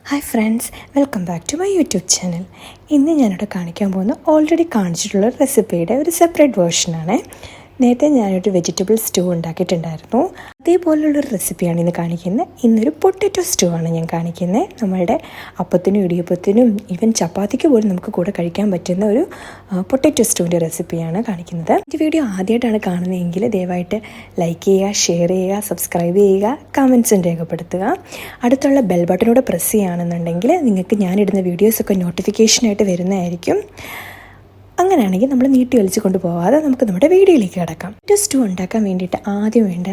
Hi friends, welcome back to my YouTube channel. ഇന്ന് ഞാനിവിടെ കാണിക്കാൻ പോകുന്ന ഓൾറെഡി കാണിച്ചിട്ടുള്ള റെസിപ്പിയുടെ ഒരു സെപ്പറേറ്റ് വേർഷനാണ്. നേരത്തെ ഞാനൊരു വെജിറ്റബിൾ സ്റ്റൂ ഉണ്ടാക്കിയിട്ടുണ്ടായിരുന്നു. അതേപോലുള്ളൊരു റെസിപ്പിയാണ് ഇന്ന് കാണിക്കുന്നത്. ഇന്നൊരു പൊട്ടറ്റോ സ്റ്റൂ ആണ് ഞാൻ കാണിക്കുന്നത്. നമ്മളുടെ അപ്പത്തിനും ഇടിയപ്പത്തിനും ഈവൻ ചപ്പാത്തിക്ക് പോലും നമുക്ക് കൂടെ കഴിക്കാൻ പറ്റുന്ന ഒരു പൊട്ടറ്റോ സ്റ്റൂവിൻ്റെ റെസിപ്പിയാണ് കാണിക്കുന്നത്. ഈ വീഡിയോ ആദ്യമായിട്ടാണ് കാണുന്നതെങ്കിൽ ദയവായിട്ട് ലൈക്ക് ചെയ്യുക, ഷെയർ ചെയ്യുക, സബ്സ്ക്രൈബ് ചെയ്യുക, കമൻസും രേഖപ്പെടുത്തുക. അടുത്തുള്ള ബെൽ ബട്ടനോട് പ്രസ് ചെയ്യുകയാണെന്നുണ്ടെങ്കിൽ നിങ്ങൾക്ക് ഞാനിടുന്ന വീഡിയോസൊക്കെ നോട്ടിഫിക്കേഷനായിട്ട് വരുന്നതായിരിക്കും. അങ്ങനെയാണെങ്കിൽ നമ്മൾ നീട്ടി വലിച്ചു കൊണ്ടുപോകാതെ നമുക്ക് നമ്മുടെ വീഡിയോയിലേക്ക് കിടക്കാം. പൊട്ടറ്റോ സ്റ്റൂ ഉണ്ടാക്കാൻ വേണ്ടിയിട്ട് ആദ്യം വേണ്ട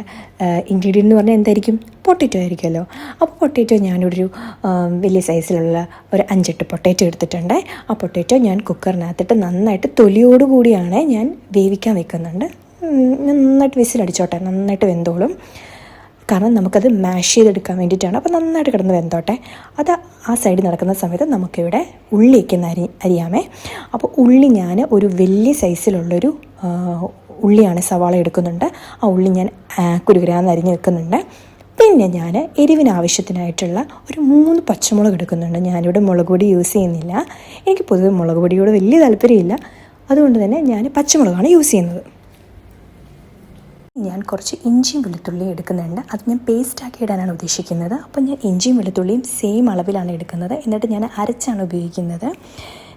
ഇൻഗ്രീഡിയൻ്റ് എന്ന് പറഞ്ഞാൽ എന്തായിരിക്കും? പൊട്ടറ്റോ ആയിരിക്കുമല്ലോ. അപ്പോൾ പൊട്ടറ്റോ ഞാനൊരു വലിയ സൈസിലുള്ള ഒരു 5-8 പൊട്ടറ്റോ എടുത്തിട്ടുണ്ട്. ആ പൊട്ടറ്റോ ഞാൻ കുക്കറിനകത്തിട്ട് നന്നായിട്ട് തൊലിയോടുകൂടിയാണ് ഞാൻ വേവിക്കാൻ വെക്കുന്നുണ്ട്. നന്നായിട്ട് വിസിലടിച്ചോട്ടെ, നന്നായിട്ട് വെന്തോളും. കാരണം നമുക്കത് മാഷ് ചെയ്തെടുക്കാൻ വേണ്ടിയിട്ടാണ്. അപ്പോൾ നന്നായിട്ട് കിടന്ന് വെന്തോട്ടെ. അത് ആ സൈഡിൽ നടക്കുന്ന സമയത്ത് നമുക്കിവിടെ ഉള്ളിയൊക്കെ ഒന്ന് അരിയാമേ. അപ്പോൾ ഉള്ളി ഞാൻ ഒരു വലിയ സൈസിലുള്ളൊരു ഉള്ളിയാണ്, സവാള എടുക്കുന്നുണ്ട്. ആ ഉള്ളി ഞാൻ കുരുകുരാന്ന് അരിഞ്ഞ് വെക്കുന്നുണ്ട്. പിന്നെ ഞാൻ എരിവിന് ആവശ്യത്തിനായിട്ടുള്ള ഒരു 3 പച്ചമുളക് എടുക്കുന്നുണ്ട്. ഞാനിവിടെ മുളക് പൊടി യൂസ് ചെയ്യുന്നില്ല. എനിക്ക് പൊതുവെ മുളക് പൊടിയോട് വലിയ താല്പര്യമില്ല. അതുകൊണ്ട് തന്നെ ഞാൻ പച്ചമുളകാണ് യൂസ് ചെയ്യുന്നത്. ഞാൻ കുറച്ച് ഇഞ്ചിയും വെളുത്തുള്ളിയും എടുക്കുന്നുണ്ട്. അത് ഞാൻ പേസ്റ്റാക്കി ഇടാനാണ് ഉദ്ദേശിക്കുന്നത്. അപ്പം ഞാൻ ഇഞ്ചിയും വെളുത്തുള്ളിയും സെയിം അളവിലാണ് എടുക്കുന്നത്. എന്നിട്ട് ഞാൻ അരച്ചാണ് ഉപയോഗിക്കുന്നത്.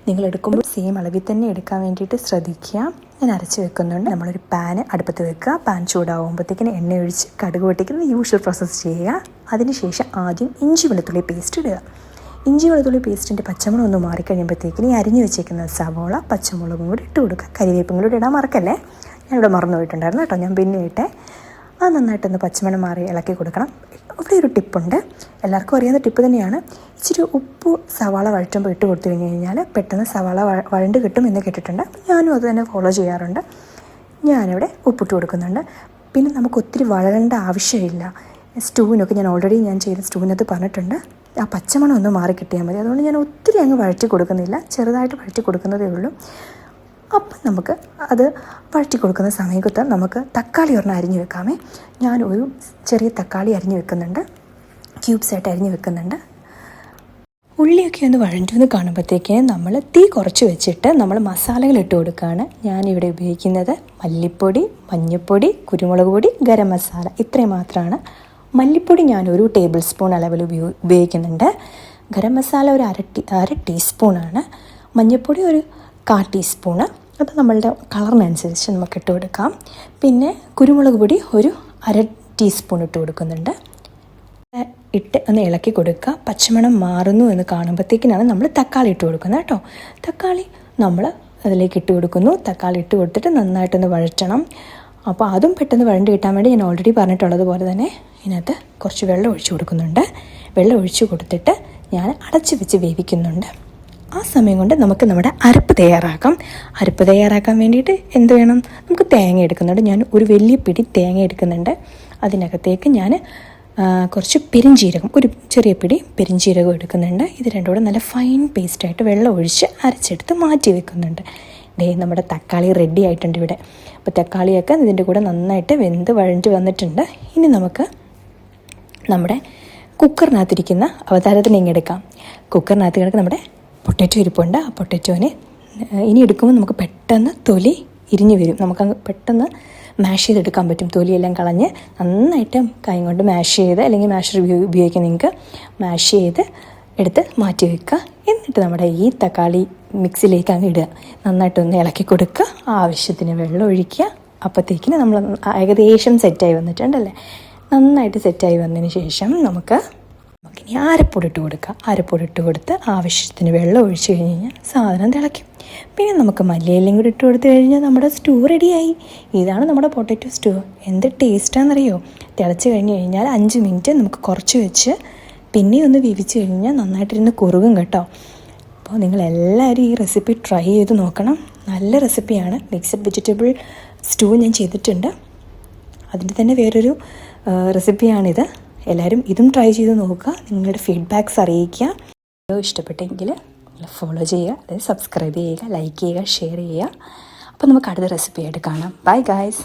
നിങ്ങൾ എടുക്കുമ്പോൾ സെയിം അളവിൽ തന്നെ എടുക്കാൻ വേണ്ടിയിട്ട് ശ്രദ്ധിക്കുക. ഞാൻ അരച്ച് വെക്കുന്നുണ്ട്. നമ്മളൊരു പാൻ അടുപ്പത്ത് വെക്കുക. പാൻ ചൂടാകുമ്പോഴത്തേക്കിന് എണ്ണ ഒഴിച്ച് കടുക് പൊട്ടിക്കുന്നത് യൂഷ്വൽ പ്രോസസ്സ് ചെയ്യുക. അതിനുശേഷം ആദ്യം ഇഞ്ചി വെളുത്തുള്ളി പേസ്റ്റ് ഇടുക. ഇഞ്ചി വെളുത്തുള്ളി പേസ്റ്റിൻ്റെ പച്ചമുളക് ഒന്ന് മാറിക്കഴിയുമ്പോഴത്തേക്കിന് അരിഞ്ഞ് വെച്ചേക്കുന്ന സവോള, പച്ചമുളകും കൂടി ഇട്ട് കൊടുക്കുക. കരിവേപ്പും കൂടി ഇടാൻ മറക്കല്ലേ. ഞാനിവിടെ മറന്നു പോയിട്ടുണ്ടായിരുന്നു കേട്ടോ. ഞാൻ പിന്നെ ഇട്ടേ. അത് നന്നായിട്ടൊന്ന് പച്ചമണം മാറി ഇളക്കി കൊടുക്കണം. ഇവിടെ ഒരു ടിപ്പുണ്ട്, എല്ലാവർക്കും അറിയാവുന്ന ടിപ്പ് തന്നെയാണ്. ഇച്ചിരി ഉപ്പ് സവാള വഴറ്റുമ്പോൾ ഇട്ട് കൊടുത്തു കഴിഞ്ഞാൽ പെട്ടെന്ന് സവാള വഴണ്ട് കിട്ടും എന്ന് കേട്ടിട്ടുണ്ട്. ഞാനും അത് തന്നെ ഫോളോ ചെയ്യാറുണ്ട്. ഞാനിവിടെ ഉപ്പിട്ട് കൊടുക്കുന്നുണ്ട്. പിന്നെ നമുക്ക് ഒത്തിരി വഴണ്ട ആവശ്യമില്ല. സ്റ്റൂവിനൊക്കെ ഞാൻ ഓൾറെഡി ചെയ്ത സ്റ്റൂവിനകത്ത് പറഞ്ഞിട്ടുണ്ട്, ആ പച്ചമണം ഒന്ന് മാറി കിട്ടിയാൽ മതി. അതുകൊണ്ട് ഞാൻ ഒത്തിരി അങ്ങ് വഴറ്റി കൊടുക്കുന്നില്ല, ചെറുതായിട്ട് വഴറ്റി കൊടുക്കുന്നതേ ഉള്ളൂ. അപ്പം നമുക്ക് അത് വഴറ്റി കൊടുക്കുന്ന സമയത്ത് നമുക്ക് തക്കാളി ഒരെണ്ണം അരിഞ്ഞ് വെക്കാമേ. ഞാൻ ഒരു ചെറിയ തക്കാളി അരിഞ്ഞ് വെക്കുന്നുണ്ട്, ക്യൂബ്സായിട്ട് അരിഞ്ഞ് വെക്കുന്നുണ്ട്. ഉള്ളിയൊക്കെ ഒന്ന് വഴറ്റുമെന്ന് കാണുമ്പോഴത്തേക്ക് നമ്മൾ തീ കുറച്ച് വെച്ചിട്ട് നമ്മൾ മസാലകൾ ഇട്ട് കൊടുക്കുകയാണ്. ഞാനിവിടെ ഉപയോഗിക്കുന്നത് മല്ലിപ്പൊടി, മഞ്ഞൾപ്പൊടി, കുരുമുളക് പൊടി, ഗരം മസാല, ഇത്രയും മാത്രമാണ്. മല്ലിപ്പൊടി ഞാൻ ഒരു ടേബിൾ സ്പൂൺ അളവിൽ ഉപയോഗിക്കുന്നുണ്ട്. ഗരം മസാല ഒരു അര ടീസ്പൂണാണ്. മഞ്ഞൾപ്പൊടി ഒരു 1/4 ടീസ്പൂണ്. അത് നമ്മളുടെ കളറിനനുസരിച്ച് നമുക്ക് ഇട്ട് കൊടുക്കാം. പിന്നെ കുരുമുളക് പൊടി ഒരു 1/2 ടീസ്പൂൺ ഇട്ട് കൊടുക്കുന്നുണ്ട്. ഇട്ട് ഒന്ന് ഇളക്കി കൊടുക്കുക. പച്ചമണം മാറുന്നു എന്ന് കാണുമ്പോഴത്തേക്കിനാണ് നമ്മൾ തക്കാളി ഇട്ട് കൊടുക്കുന്നത് കേട്ടോ. തക്കാളി നമ്മൾ അതിലേക്ക് ഇട്ട് കൊടുക്കുന്നു. തക്കാളി ഇട്ട് കൊടുത്തിട്ട് നന്നായിട്ടൊന്ന് വഴറ്റണം. അപ്പോൾ അതും പെട്ടെന്ന് വഴണ്ട് കിട്ടാൻ വേണ്ടി ഞാൻ ഓൾറെഡി പറഞ്ഞിട്ടുള്ളതുപോലെ തന്നെ ഇതിനകത്ത് കുറച്ച് വെള്ളം ഒഴിച്ച് കൊടുക്കുന്നുണ്ട്. വെള്ളം ഒഴിച്ച് കൊടുത്തിട്ട് ഞാൻ അടച്ച് വെച്ച് വേവിക്കുന്നുണ്ട്. ആ സമയം കൊണ്ട് നമുക്ക് നമ്മുടെ അരപ്പ് തയ്യാറാക്കാം. അരപ്പ് തയ്യാറാക്കാൻ വേണ്ടിയിട്ട് എന്ത് വേണം? നമുക്ക് തേങ്ങ എടുക്കുന്നുണ്ട്. ഞാൻ ഒരു വലിയ പിടി തേങ്ങ എടുക്കുന്നുണ്ട്. അതിനകത്തേക്ക് ഞാൻ കുറച്ച് പെരിഞ്ജീരകം, ഒരു ചെറിയ പിടി പെരിഞ്ജീരകം എടുക്കുന്നുണ്ട്. ഇത് രണ്ടും കൂടെ നല്ല ഫൈൻ പേസ്റ്റായിട്ട് വെള്ളം ഒഴിച്ച് അരച്ചെടുത്ത് മാറ്റി വെക്കുന്നുണ്ട്. നമ്മുടെ തക്കാളി റെഡി ആയിട്ടുണ്ട് ഇവിടെ. അപ്പോൾ തക്കാളിയൊക്കെ ഇതിൻ്റെ കൂടെ നന്നായിട്ട് വെന്ത് വഴണ്ട് വന്നിട്ടുണ്ട്. ഇനി നമുക്ക് നമ്മുടെ കുക്കറിനകത്തിരിക്കുന്ന അവതാരത്തിന് ഇങ്ങ് എടുക്കാം. കുക്കറിനകത്ത് കിടക്കുന്ന നമ്മുടെ പൊട്ടറ്റോ ഇരിപ്പുണ്ട്. ആ പൊട്ടറ്റോനെ ഇനി എടുക്കുമ്പോൾ നമുക്ക് പെട്ടെന്ന് തൊലി ഇരിഞ്ഞു വരും. നമുക്കങ്ങ് പെട്ടെന്ന് മാഷ് ചെയ്തെടുക്കാൻ പറ്റും. തൊലിയെല്ലാം കളഞ്ഞ് നന്നായിട്ട് കൈ കൊണ്ട് മാഷ് ചെയ്ത്, അല്ലെങ്കിൽ മാഷർ ഉപയോഗിക്കാൻ നിങ്ങൾക്ക് മാഷ് ചെയ്ത് എടുത്ത് മാറ്റി വെക്കുക. എന്നിട്ട് നമ്മുടെ ഈ തക്കാളി മിക്സിലേക്ക് അങ്ങ് ഇടുക. നന്നായിട്ടൊന്ന് ഇളക്കി കൊടുക്കുക. ആവശ്യത്തിന് വെള്ളം ഒഴിക്കുക. അപ്പോഴത്തേക്കിന് നമ്മൾ ഏകദേശം സെറ്റായി വന്നിട്ടുണ്ടല്ലേ. നന്നായിട്ട് സെറ്റായി വന്നതിന് ശേഷം നമുക്കിനി അരപ്പൊടി ഇട്ട് കൊടുക്കുക. അരപ്പൊടി ഇട്ട് കൊടുത്ത് ആവശ്യത്തിന് വെള്ളം ഒഴിച്ച് കഴിഞ്ഞാൽ സാധനം തിളയ്ക്കും. പിന്നെ നമുക്ക് മല്ലിയിലയും കൂടി ഇട്ട് കൊടുത്തു കഴിഞ്ഞാൽ നമ്മുടെ സ്റ്റൂ റെഡിയായി. ഇതാണ് നമ്മുടെ പൊട്ടറ്റോ സ്റ്റൂ. എന്ത് ടേസ്റ്റാണെന്നറിയോ? തിളച്ച് കഴിഞ്ഞ് കഴിഞ്ഞാൽ 5 മിനിറ്റ് നമുക്ക് കുറച്ച് വെച്ച് പിന്നെ ഒന്ന് വേവിച്ച് കഴിഞ്ഞാൽ നന്നായിട്ടിരുന്ന് കുറുകും കേട്ടോ. അപ്പോൾ നിങ്ങളെല്ലാവരും ഈ റെസിപ്പി ട്രൈ ചെയ്ത് നോക്കണം. നല്ല റെസിപ്പിയാണ്. മിക്സഡ് വെജിറ്റബിൾ സ്റ്റൂ ഞാൻ ചെയ്തിട്ടുണ്ട്. അതിൻ്റെ തന്നെ വേറൊരു റെസിപ്പിയാണിത്. എല്ലാവരും ഇതും ട്രൈ ചെയ്ത് നോക്കുക. നിങ്ങളുടെ ഫീഡ്ബാക്ക്സ് അറിയിക്കുക. വീഡിയോ ഇഷ്ടപ്പെട്ടെങ്കിൽ ഫോളോ ചെയ്യുക, അതായത് സബ്സ്ക്രൈബ് ചെയ്യുക, ലൈക്ക് ചെയ്യുക, ഷെയർ ചെയ്യുക. അപ്പോൾ നമുക്ക് അടുത്ത റെസിപ്പിയായിട്ട് കാണാം. Bye guys.